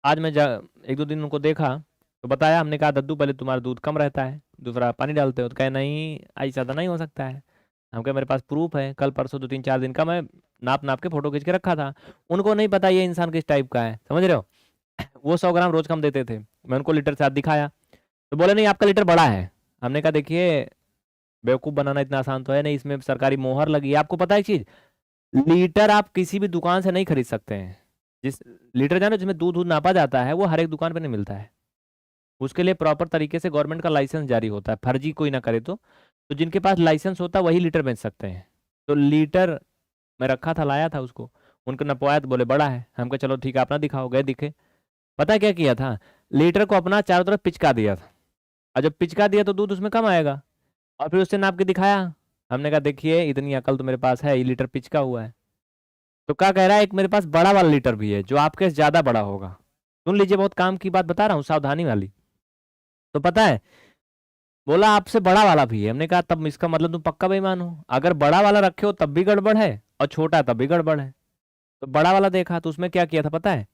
आज मैं एक दो दिन उनको देखा तो बताया, हमने कहा दद्दू पहले तुम्हारा दूध कम रहता है, दूसरा पानी डालते हो। तो कहे नहीं, ऐसा तो नहीं हो सकता है। हम कहे मेरे पास प्रूफ है, कल परसों 2 3 4 दिन का मैं नाप नाप के फोटो खींच के रखा था। उनको नहीं पता ये इंसान किस टाइप का है, समझ रहे हो। वो 100 ग्राम रोज कम देते थे, मैं उनको लीटर साथ दिखाया तो बोले नहीं आपका लीटर बड़ा है। हमने कहा देखिए, बेवकूफ़ बनाना इतना आसान तो है नहीं, इसमें सरकारी मोहर लगी है। आपको पता है एक चीज, लीटर आप किसी भी दुकान से नहीं खरीद सकते हैं। जिस लीटर जानो जिसमें दूध दूध नापा जाता है, वो हर एक दुकान पे नहीं मिलता है। उसके लिए प्रॉपर तरीके से गवर्नमेंट का लाइसेंस जारी होता है, फर्जी कोई ना करे तो जिनके पास लाइसेंस होता है वही लीटर बेच सकते हैं। तो लीटर मैं रखा था, लाया था उसको, उनको नपवाया तो बोले बड़ा है। हम कहा चलो ठीक है, अपना दिखाओ। गए दिखे, पता है क्या किया था, लीटर को अपना चारों तरफ पिचका दिया था। और जब पिचका दिया तो दूध उसमें कम आएगा। और फिर उससे नाप के दिखाया। हमने कहा देखिए इतनी अकल तो मेरे पास है, ये लीटर पिचका हुआ है। तो क्या कह रहा है, एक मेरे पास बड़ा वाला लीटर भी है जो आपके से ज्यादा बड़ा होगा। सुन लीजिए, बहुत काम की बात बता रहा हूँ, सावधानी वाली। तो पता है, बोला आपसे बड़ा वाला भी है। हमने कहा तब इसका मतलब तुम पक्का बेईमान हो, अगर बड़ा वाला रखे हो तब भी गड़बड़ है, और छोटा है तब भी गड़बड़ है। तो बड़ा वाला देखा तो उसमें क्या किया था पता है,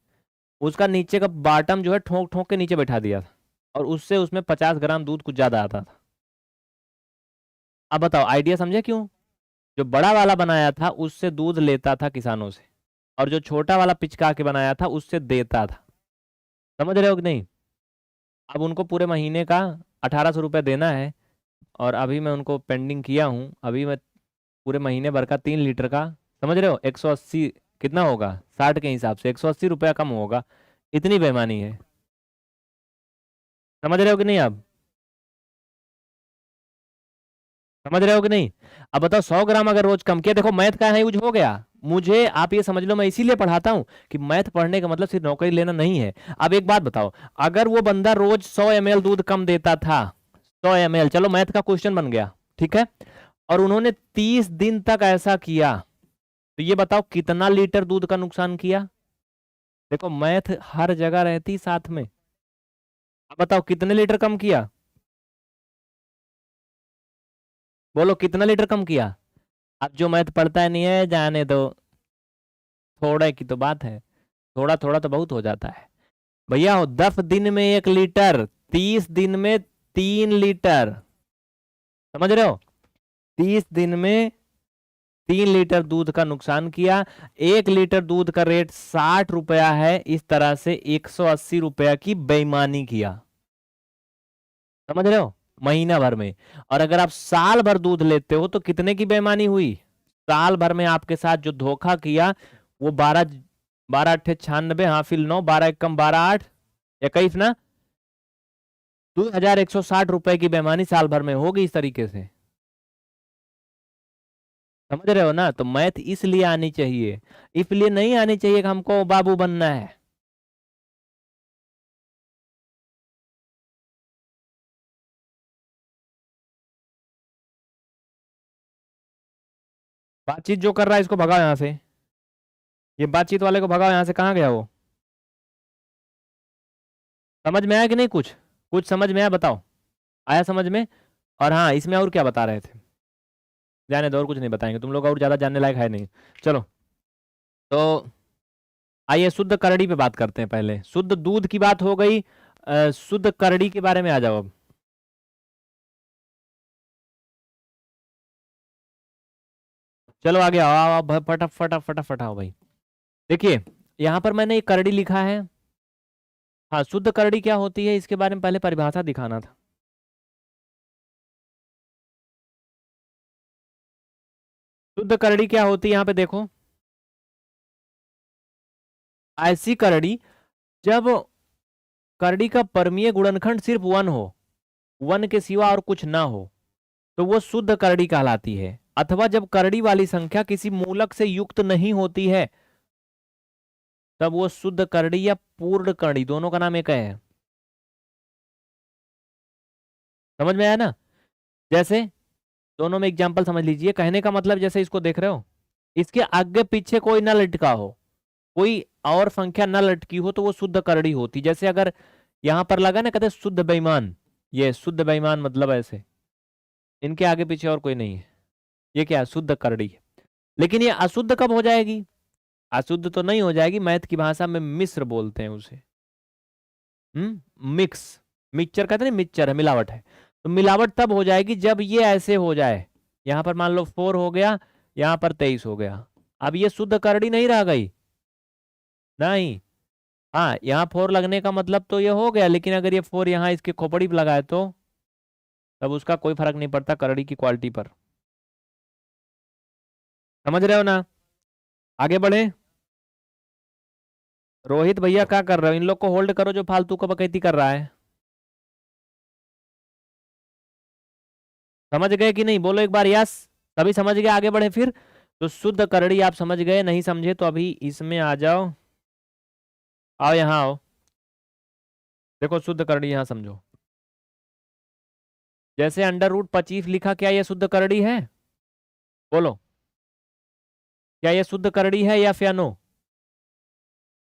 उसका नीचे का बॉटम जो है ठोक ठोक के नीचे बैठा दिया था, और उससे उसमें 50 ग्राम दूध कुछ ज्यादा आता था। अब बताओ आइडिया समझे क्यों। जो बड़ा वाला बनाया था उससे दूध लेता था किसानों से, और जो छोटा वाला पिचका के बनाया था उससे देता था। समझ रहे हो कि नहीं। अब उनको पूरे महीने का 1800 रुपये देना है, और अभी मैं उनको पेंडिंग किया हूँ। अभी मैं पूरे महीने भर का 3 लीटर का, समझ रहे हो, 180 कितना होगा, 60 के हिसाब से 180 रुपया कम होगा। इतनी बेईमानी है, समझ रहे हो कि नहीं आप। समझ रहे हो कि नहीं। अब बताओ 100 ग्राम अगर रोज कम किया, देखो मैथ का यहाँ यूज हो गया। मुझे आप ये समझ लो, मैं इसीलिए पढ़ाता हूँ कि मैथ पढ़ने का मतलब सिर्फ नौकरी लेना नहीं है। अब एक बात बताओ, अगर वो बंदा रोज 100 ml दूध कम देता था, 100 ml, चलो मैथ का क्वेश्चन बन गया, ठीक है, और उन्होंने 30 दिन तक ऐसा किया, तो ये बताओ कितना लीटर दूध का नुकसान किया। देखो मैथ हर जगह रहती साथ में। अब बताओ कितने लीटर कम किया, बोलो कितना लीटर कम किया। अब जो मैथ पढ़ता है नहीं है, जाने दो, थोड़े की तो बात है, थोड़ा थोड़ा तो बहुत हो जाता है। भैया हो 10 दिन में 1 लीटर, 30 दिन में 3 लीटर, समझ रहे हो। 30 दिन में 3 लीटर दूध का नुकसान किया। 1 लीटर दूध का रेट 60 रुपया है, इस तरह से 180 रुपया की बेईमानी किया, समझ रहे हो, महीना भर में। और अगर आप साल भर दूध लेते हो तो कितने की बेईमानी हुई, साल भर में आपके साथ जो धोखा किया वो 12 12 8 96, हाँ फिर 9, 12 1 कम 12 8 21 ना, 2160 रुपए की बेईमानी साल भर में होगी इस तरीके से। समझ रहे हो ना। तो मैथ इसलिए आनी चाहिए, इसलिए नहीं आनी चाहिए कि हमको बाबू बनना है। बातचीत जो कर रहा है इसको भगाओ यहाँ से, ये बातचीत वाले को भगाओ यहाँ से। कहाँ गया वो, समझ में आया कि नहीं, कुछ कुछ समझ में आया बताओ, आया समझ में। और हाँ, इसमें और क्या बता रहे थे, जाने दो, और कुछ नहीं बताएंगे, तुम लोग और ज्यादा जानने लायक है नहीं। चलो, तो आइए शुद्ध करड़ी पे बात करते हैं। पहले शुद्ध दूध की बात हो गई, शुद्ध करड़ी के बारे में आ जाओ अब। चलो आगे आओ, आओ, आओ, फटाफट फटाफट आओ भाई। देखिए, यहाँ पर मैंने एक करड़ी लिखा है। हाँ, शुद्ध करड़ी क्या होती है इसके बारे में पहले परिभाषा दिखाना था। शुद्ध करड़ी क्या होती है, यहाँ पे देखो, ऐसी करड़ी जब करड़ी का परमीय गुणनखंड सिर्फ 1 हो, 1 के सिवा और कुछ ना हो, तो वो शुद्ध करड़ी कहलाती है। अथवा जब करड़ी वाली संख्या किसी मूलक से युक्त नहीं होती है, तब वो शुद्ध करड़ी या पूर्ण करड़ी, दोनों का नाम एक है। समझ में आया ना? जैसे दोनों में एग्जाम्पल समझ लीजिए। कहने का मतलब जैसे इसको देख रहे हो, इसके आगे पीछे कोई ना लटका हो, कोई और संख्या ना लटकी हो, तो वो शुद्ध करड़ी होती। जैसे अगर यहां पर लगा ना, कहते शुद्ध बेईमान, ये शुद्ध बेईमान मतलब ऐसे इनके आगे पीछे और कोई नहीं है, ये क्या है? शुद्ध करड़ी है। लेकिन ये अशुद्ध कब हो जाएगी? अशुद्ध तो नहीं हो जाएगी, मैथ की भाषा में मिश्र बोलते हैं उसे। मिक्स, मिक्सचर कहते हैं, मिक्सचर है, मिलावट है। तो मिलावट तब हो जाएगी जब ये ऐसे हो जाए, यहां पर मान लो 4 हो गया, यहां पर 23 हो गया। अब ये शुद्ध करड़ी नहीं रह गई, नहीं। हाँ, यहाँ 4 लगने का मतलब तो ये हो गया, लेकिन अगर ये 4 यहाँ इसके खोपड़ी पे लगाए तो तब उसका कोई फर्क नहीं पड़ता करड़ी की क्वालिटी पर। समझ रहे हो ना? आगे बढ़े। रोहित भैया क्या कर रहे हो? इन लोग को होल्ड करो जो फालतू को बकैती कर रहा है। समझ गए कि नहीं? बोलो एक बार यस। सभी समझ गए? आगे बढ़े फिर। तो शुद्ध करड़ी आप समझ गए, नहीं समझे तो अभी इसमें आ जाओ, आओ यहाँ आओ। देखो शुद्ध करड़ी यहाँ समझो। जैसे √25 लिखा, क्या ये शुद्ध करड़ी है? बोलो, क्या ये शुद्ध करड़ी है या फिर नो?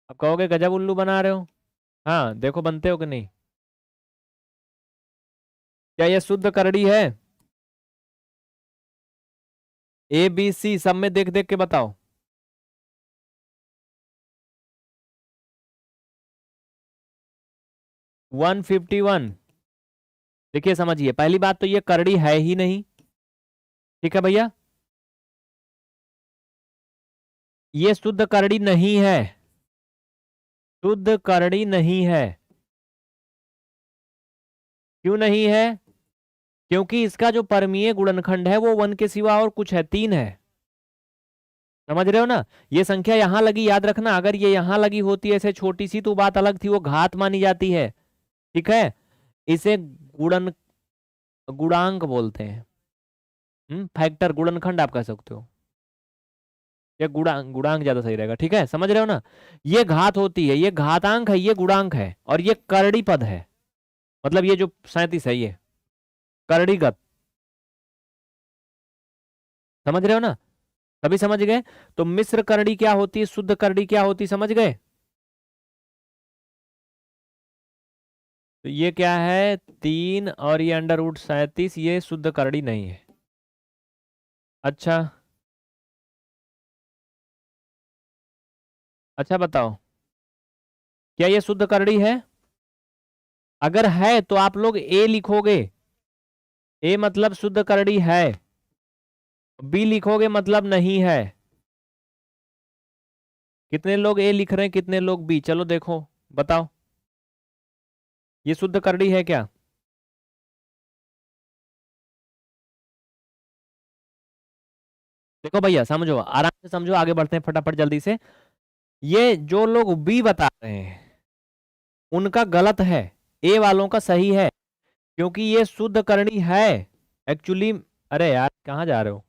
अब कहोगे गजब उल्लू बना रहे हो। हाँ देखो बनते हो कि नहीं। क्या ये शुद्ध करड़ी है? ABC सब में देख देख के बताओ। 151। देखिए समझिए, पहली बात तो ये करड़ी है ही नहीं, ठीक है भैया? ये शुद्ध करड़ी नहीं है, शुद्ध करड़ी नहीं है। क्यों नहीं है? क्योंकि इसका जो परमीय गुणनखंड है वो 1 के सिवा और कुछ है, 3 है। समझ रहे हो ना? ये संख्या यहां लगी, याद रखना, अगर ये यहां लगी होती ऐसे छोटी सी तो बात अलग थी, वो घात मानी जाती है, ठीक है? इसे गुणन गुणांक बोलते हैं। फैक्टर, गुणनखंड आप कह सकते हो, या गुणांक, गुणांक ज्यादा सही रहेगा, ठीक है? समझ रहे हो ना? ये घात होती है, ये घातांक है, ये गुणांक है, और ये करड़ी पद है। मतलब ये जो 37 है ये करड़ीगत। समझ रहे हो ना? सभी समझ गए? तो मिश्र करड़ी क्या होती है, शुद्ध करड़ी क्या होती, समझ गए? तो ये क्या है, 3 और ये √37, ये शुद्ध करड़ी नहीं है। अच्छा, अच्छा बताओ, क्या ये शुद्ध करड़ी है? अगर है तो आप लोग ए लिखोगे, ए मतलब शुद्ध करड़ी है, बी लिखोगे मतलब नहीं है। कितने लोग ए लिख रहे हैं, कितने लोग बी? चलो देखो, बताओ, ये शुद्ध करड़ी है क्या? देखो भैया समझो, आराम से समझो, आगे बढ़ते हैं फटाफट जल्दी से। ये जो लोग बी बता रहे हैं उनका गलत है, ए वालों का सही है, क्योंकि ये शुद्ध करड़ी है एक्चुअली। अरे यार कहाँ जा रहे हो?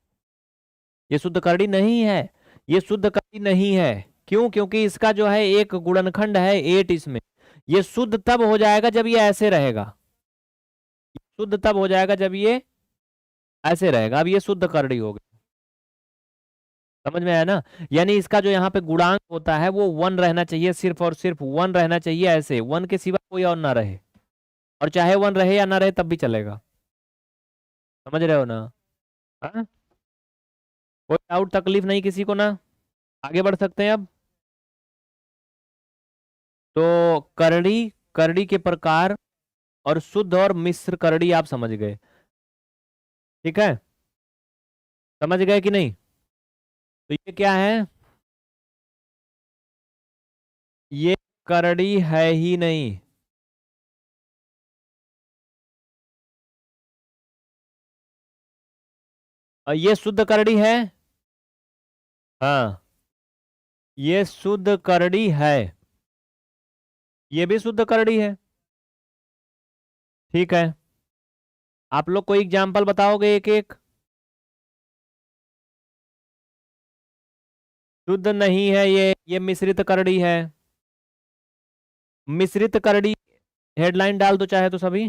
ये शुद्ध करड़ी नहीं है, ये शुद्ध करड़ी नहीं है। क्यों? क्योंकि इसका जो है एक गुणनखंड है 8 इसमें। ये शुद्ध तब हो जाएगा जब ये ऐसे रहेगा, शुद्ध तब हो जाएगा जब ये ऐसे रहेगा। अब ये शुद्ध करड़ी हो गई। समझ में आया ना? यानी इसका जो यहाँ पे गुणांक होता है वो 1 रहना चाहिए, सिर्फ और सिर्फ 1 रहना चाहिए, ऐसे 1 के सिवा कोई और ना रहे, और चाहे 1 रहे या ना रहे तब भी चलेगा। समझ रहे हो ना? हाँ, कोई डाउट तकलीफ नहीं किसी को ना? आगे बढ़ सकते हैं अब। तो करड़ी, करड़ी के प्रकार, और शुद्ध और मिश्र करड़ी आप समझ गए, ठीक है? समझ गए कि नहीं? तो ये क्या है? ये करड़ी है ही नहीं। और ये शुद्ध करड़ी है। हाँ, ये शुद्ध करड़ी है, ये भी शुद्ध करड़ी है, ठीक है? आप लोग कोई एग्जाम्पल बताओगे एक एक? शुद्ध नहीं है ये मिश्रित करड़ी है। मिश्रित करड़ी हेडलाइन डाल दो चाहे तो सभी।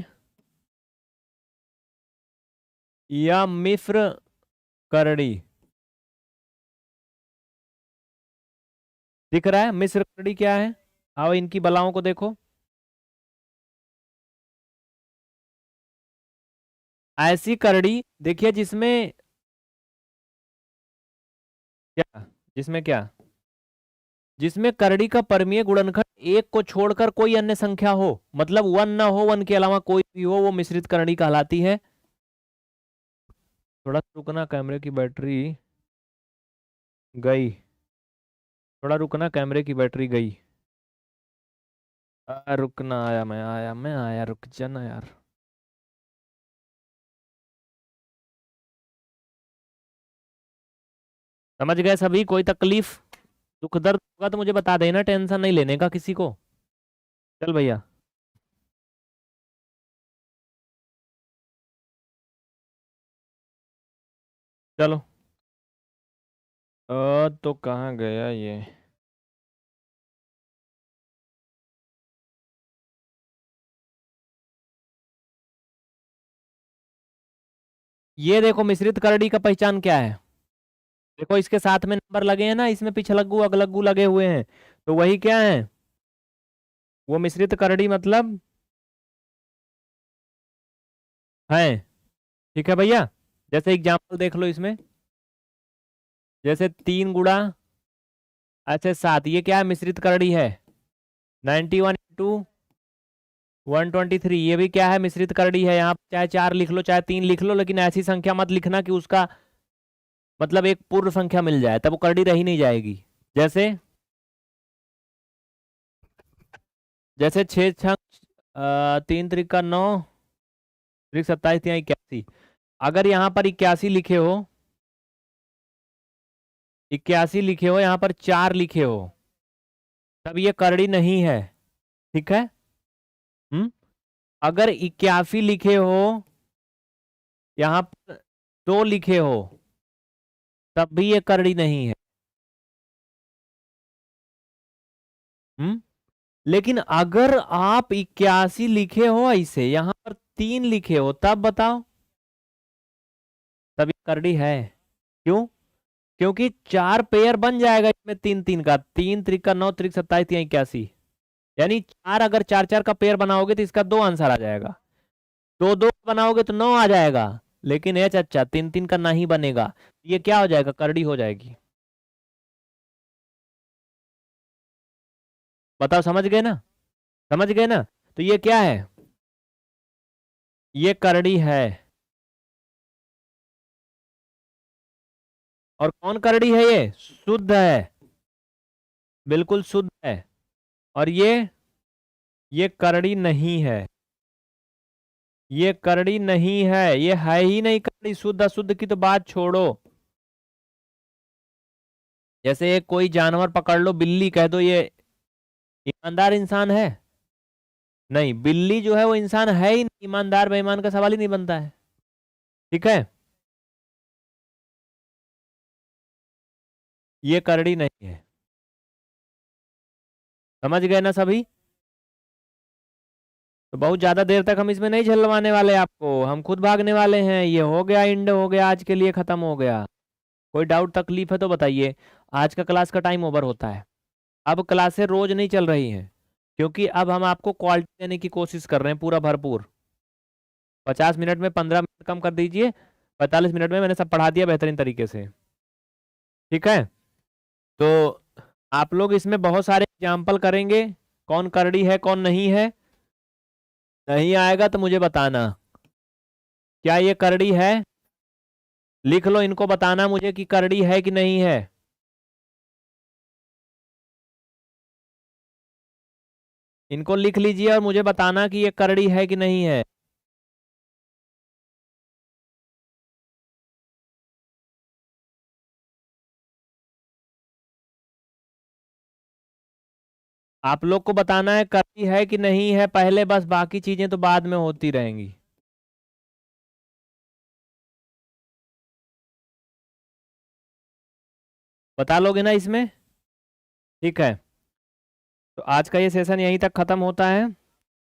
या मिश्र करड़ी। दिख रहा है मिश्र करड़ी क्या है? आओ इनकी बलाओं को देखो। ऐसी करड़ी देखिए जिसमें क्या, जिसमें क्या, जिसमें करड़ी का परमीय गुणनखंड एक को छोड़कर कोई अन्य संख्या हो, मतलब वन ना हो, वन के अलावा कोई भी हो, वो मिश्रित करड़ी कहलाती है। थोड़ा रुकना, कैमरे की बैटरी गई। थोड़ा रुकना, कैमरे की बैटरी गई। रुकना, आया, रुक जाना यार। समझ गए सभी? कोई तकलीफ दुख दर्द होगा तो मुझे बता देना, टेंशन नहीं लेने का किसी को। चल भैया। चलो। तो कहाँ गया ये? ये देखो मिश्रित करड़ी का पहचान क्या है। देखो इसके साथ में नंबर लगे हैं ना, इसमें पिछलग्गू अगलग्गू लगे हुए हैं, तो वही क्या है, वो मिश्रित करड़ी मतलब है। ठीक है भैया। जैसे एग्जाम्पल देख लो इसमें, जैसे 3 गुणा ऐसे 7, ये क्या है, मिश्रित करड़ी है। 91 × 123, ये भी क्या है, मिश्रित करड़ी है। यहाँ चाहे 4 लिख लो चाहे 3 लिख लो, लेकिन ऐसी संख्या मत लिखना कि उसका मतलब एक पूर्ण संख्या मिल जाए, तब वो करड़ी रही नहीं जाएगी। जैसे जैसे 6 6 3 × 3 = 9, 3 × 27 = 81। अगर यहाँ पर 81 लिखे हो, 81 लिखे हो, यहाँ पर 4 लिखे हो, तब ये करड़ी नहीं है। ठीक है। हम्म। अगर 81 लिखे हो, यहाँ पर 2 लिखे हो, तब भी ये करड़ी नहीं है। हम्म। लेकिन अगर आप 81 लिखे हो, ऐसे यहाँ पर 3 लिखे हो, तब बताओ, तब ये करड़ी है। क्यों? क्योंकि 4 पेयर बन जाएगा इसमें 3 3 का, 3 × 3 = 9, 3 × 27 = 81। यानी 4, अगर 4 4 का पेयर बनाओगे तो इसका 2 आंसर आ जाएगा। 2 2 बनाओगे तो 9 आ जाएगा। लेकिन ये चाचा 3 3 का नहीं बनेगा, ये क्या हो जाएगा, करड़ी हो जाएगी। बताओ, समझ गए ना? समझ गए ना? तो ये क्या है, ये करड़ी है। और कौन करड़ी है? ये शुद्ध है, बिल्कुल शुद्ध है। और ये करड़ी नहीं है, ये करड़ी नहीं है, ये है ही नहीं करड़ी। शुद्ध अशुद्ध की तो बात छोड़ो। जैसे एक कोई जानवर पकड़ लो, बिल्ली कह दो, ये ईमानदार इंसान है? नहीं, बिल्ली जो है वो इंसान है ही नहीं, ईमानदार बेईमान का सवाल ही नहीं बनता है। ठीक है। ये करड़ी नहीं है। समझ गए ना सभी? तो बहुत ज्यादा देर तक हम इसमें नहीं झलवाने वाले आपको, हम खुद भागने वाले हैं। ये हो गया, इंड हो गया, आज के लिए खत्म हो गया। कोई डाउट तकलीफ है तो बताइए। आज का क्लास का टाइम ओवर होता है। अब क्लासें रोज नहीं चल रही हैं, क्योंकि अब हम आपको क्वालिटी देने की कोशिश कर रहे हैं पूरा भरपूर। 50 मिनट में 15 मिनट कम कर दीजिए, 45 मिनट में मैंने सब पढ़ा दिया बेहतरीन तरीके से। ठीक है। तो आप लोग इसमें बहुत सारे एग्जाम्पल करेंगे, कौन करड़ी है कौन नहीं है। नहीं आएगा तो मुझे बताना, क्या ये करड़ी है? लिख लो, इनको बताना मुझे कि करड़ी है कि नहीं है। इनको लिख लीजिए और मुझे बताना कि ये करड़ी है कि नहीं है। आप लोग को बताना है करड़ी है कि नहीं है पहले, बस बाकी चीजें तो बाद में होती रहेंगी। बता लोगे ना इसमें? ठीक है। तो आज का ये सेशन यहीं तक खत्म होता है।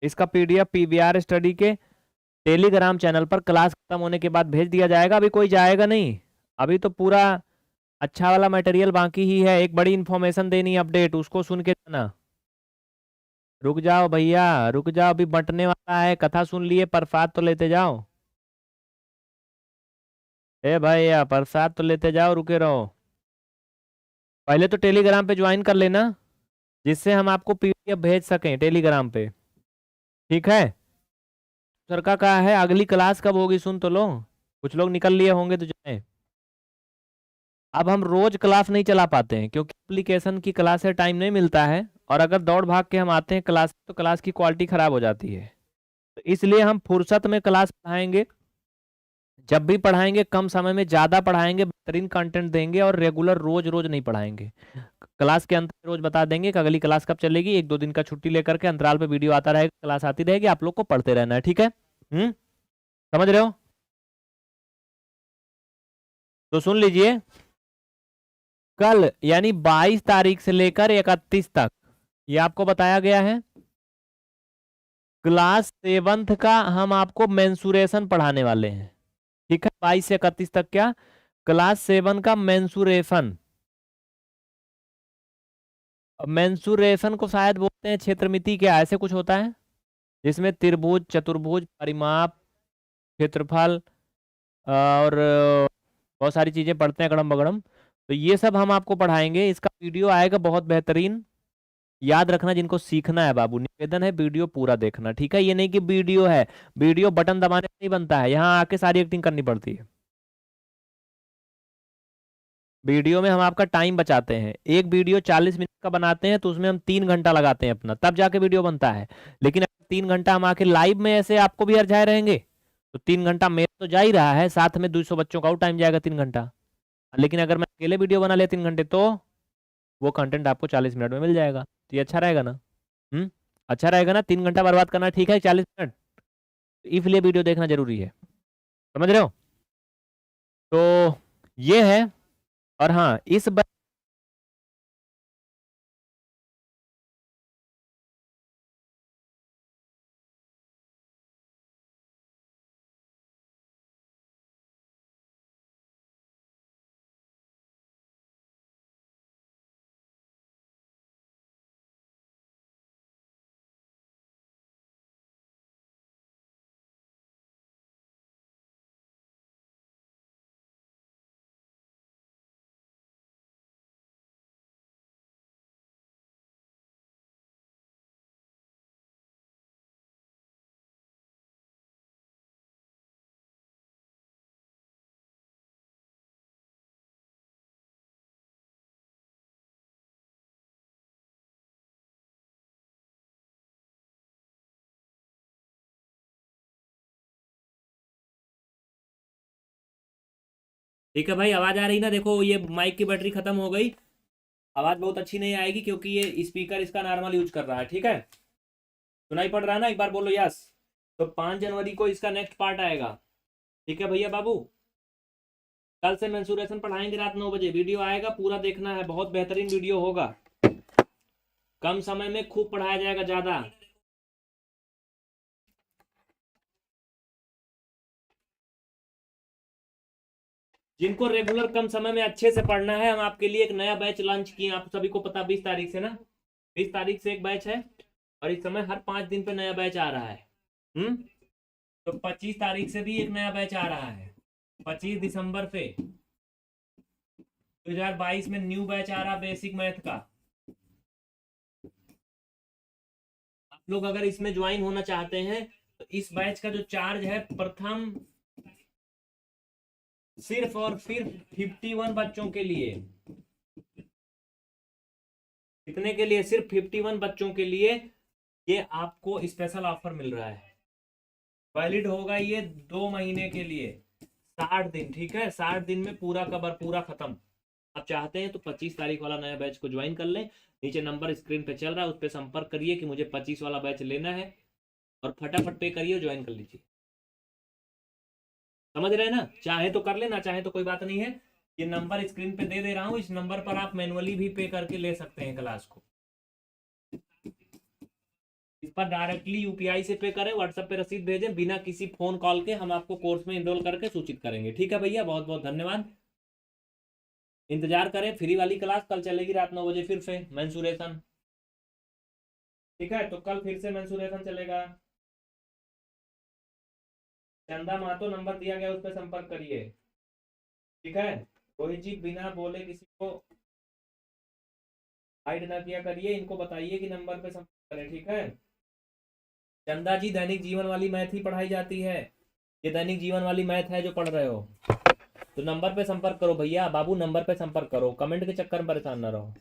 इसका पीडीएफ पीवीआर स्टडी के टेलीग्राम चैनल पर क्लास खत्म होने के बाद भेज दिया जाएगा। अभी कोई जाएगा नहीं, अभी तो पूरा अच्छा वाला मटेरियल बाकी ही है। एक बड़ी इंफॉर्मेशन देनी है, अपडेट, उसको सुन के जाना। रुक जाओ भैया, रुक जाओ, अभी बंटने वाला है। कथा सुन लिए, प्रसाद तो लेते जाओ। ए भैया, प्रसाद तो लेते जाओ, रुके रहो। पहले तो टेलीग्राम पे ज्वाइन कर लेना, जिससे हम आपको पीडीएफ भेज सकें टेलीग्राम पे। ठीक है। सर का कहा है अगली क्लास कब होगी, सुन तो लो। कुछ लोग निकल लिए होंगे तो जाए। अब हम रोज क्लास नहीं चला पाते हैं, क्योंकि एप्लीकेशन की क्लास से टाइम नहीं मिलता है। और अगर दौड़ भाग के हम आते हैं क्लास, तो क्लास की क्वालिटी खराब हो जाती है। तो इसलिए हम फुर्सत में क्लास पढ़ाएंगे। जब भी पढ़ाएंगे कम समय में ज़्यादा पढ़ाएंगे, बेहतरीन कंटेंट देंगे, और रेगुलर रोज रोज नहीं पढ़ाएंगे। क्लास के अंत में रोज बता देंगे कि अगली क्लास कब चलेगी। 1-2 दिन का छुट्टी लेकर के अंतराल पे वीडियो आता रहेगा, क्लास आती रहेगी, आप लोग को पढ़ते रहना है। ठीक है। समझ रहे हो? तो सुन लीजिए, कल यानी 22 तारीख से लेकर 31 तक, ये आपको बताया गया है, क्लास 7th का हम आपको मेंसुरेशन पढ़ाने वाले हैं। ठीक है, 22 से 31 तक क्या, क्लास 7 का मेंसुरेशन। मेंसुरेशन को शायद बोलते हैं क्षेत्रमिति, क्या ऐसे कुछ होता है, जिसमें त्रिभुज, चतुर्भुज, परिमाप, क्षेत्रफल और बहुत सारी चीजें पढ़ते हैं, अगड़म बगड़म। तो ये सब हम आपको पढ़ाएंगे। इसका वीडियो आएगा बहुत बेहतरीन। याद रखना, जिनको सीखना है बाबू, निवेदन है वीडियो पूरा देखना। ठीक है, ये नहीं कि वीडियो है, वीडियो बटन दबाने से नहीं बनता है, यहाँ आके सारी एक्टिंग करनी पड़ती है। वीडियो में हम आपका टाइम बचाते हैं। एक वीडियो 40 मिनट का बनाते हैं तो उसमें हम 3 घंटा लगाते हैं अपना, तब जाके वीडियो बनता है। लेकिन अगर 3 घंटा हम आके लाइव में ऐसे आपको भी हरजाए रहेंगे, तो 3 घंटा मेरा तो जा ही रहा है, साथ में 200 बच्चों का और टाइम जाएगा 3 घंटा। लेकिन अगर मैं अकेले वीडियो बना लिया 3 घंटे, तो वो कंटेंट आपको 40 मिनट में मिल जाएगा। तो ये अच्छा रहेगा ना? अच्छा रहेगा ना? 3 घंटा बर्बाद करना ठीक है, 40 मिनट, इसलिए वीडियो देखना जरूरी है। समझ रहे हो? तो ये है। और हाँ, इस ठीक है भाई, आवाज आ रही ना? देखो ये माइक की बैटरी खत्म हो गई, आवाज बहुत अच्छी नहीं आएगी, क्योंकि ये स्पीकर इसका नॉर्मल यूज कर रहा है। ठीक है, सुनाई पड़ रहा है ना? एक बार बोलो यस। तो 5 जनवरी को इसका नेक्स्ट पार्ट आएगा। ठीक है भैया बाबू, कल से मेंसुरेशन पढ़ाएंगे रात 9 बजे, वीडियो आएगा, पूरा देखना है, बहुत बेहतरीन वीडियो होगा, कम समय में खूब पढ़ाया जाएगा, ज्यादा। जिनको रेगुलर कम समय में अच्छे से पढ़ना है, हम आपके लिए एक नया बैच लॉन्च किए। आप सभी को पता, 20 तारीख से ना, 20 तारीख से एक बैच है, और इस समय हर 5 दिन पे नया बैच आ रहा है। हम्म तो 25 तारीख से भी एक नया बैच आ रहा है, 25 दिसंबर से 2022 में न्यू बैच आ रहा, बेसिक मैथ का। आप लोग अगर इसमें ज्वाइन होना चाहते हैं, तो इस बैच का जो चार्ज है, प्रथम सिर्फ और सिर्फ 51 बच्चों के लिए। कितने के लिए? सिर्फ 51 बच्चों के लिए ये आपको स्पेशल ऑफर मिल रहा है। वैलिड होगा ये 2 महीने के लिए, 60 दिन। ठीक है, 60 दिन में पूरा कवर, पूरा खत्म। आप चाहते हैं तो 25 तारीख वाला नया बैच को ज्वाइन कर लें। नीचे नंबर स्क्रीन पे चल रहा है, उस पर संपर्क करिए कि मुझे 25 वाला बैच लेना है, और फटाफट पे करिए, ज्वाइन कर लीजिए। समझ रहे हैं ना? चाहे तो कर लेना, चाहे तो कोई बात नहीं है। ये नंबर स्क्रीन पे दे दे रहा हूँ, इस नंबर पर आप मैनुअली भी पे करके ले सकते हैं क्लास को। इस पर डायरेक्टली यूपीआई से पे करें, व्हाट्सएप पे रसीद भेजें, बिना किसी फोन कॉल के हम आपको कोर्स में इनरोल करके सूचित करेंगे। ठीक है भैया, बहुत बहुत धन्यवाद। इंतजार करें, फ्री वाली क्लास कल चलेगी रात 9 बजे फिर से मेंसुरेशन। ठीक है, तो कल फिर से मेंसुरेशन चलेगा। चंदा महतो नंबर दिया गया, उस पर संपर्क करिए। ठीक है, कोई जी बिना बोले किसी को हाइड ना किया करिए, इनको बताइए कि नंबर पे संपर्क करें। ठीक है, चंदा जी दैनिक जीवन वाली मैथ ही पढ़ाई जाती है, ये दैनिक जीवन वाली मैथ है जो पढ़ रहे हो, तो नंबर पे संपर्क करो भैया, बाबू नंबर पे संपर्क करो, कमेंट के चक्कर में परेशान ना रहो।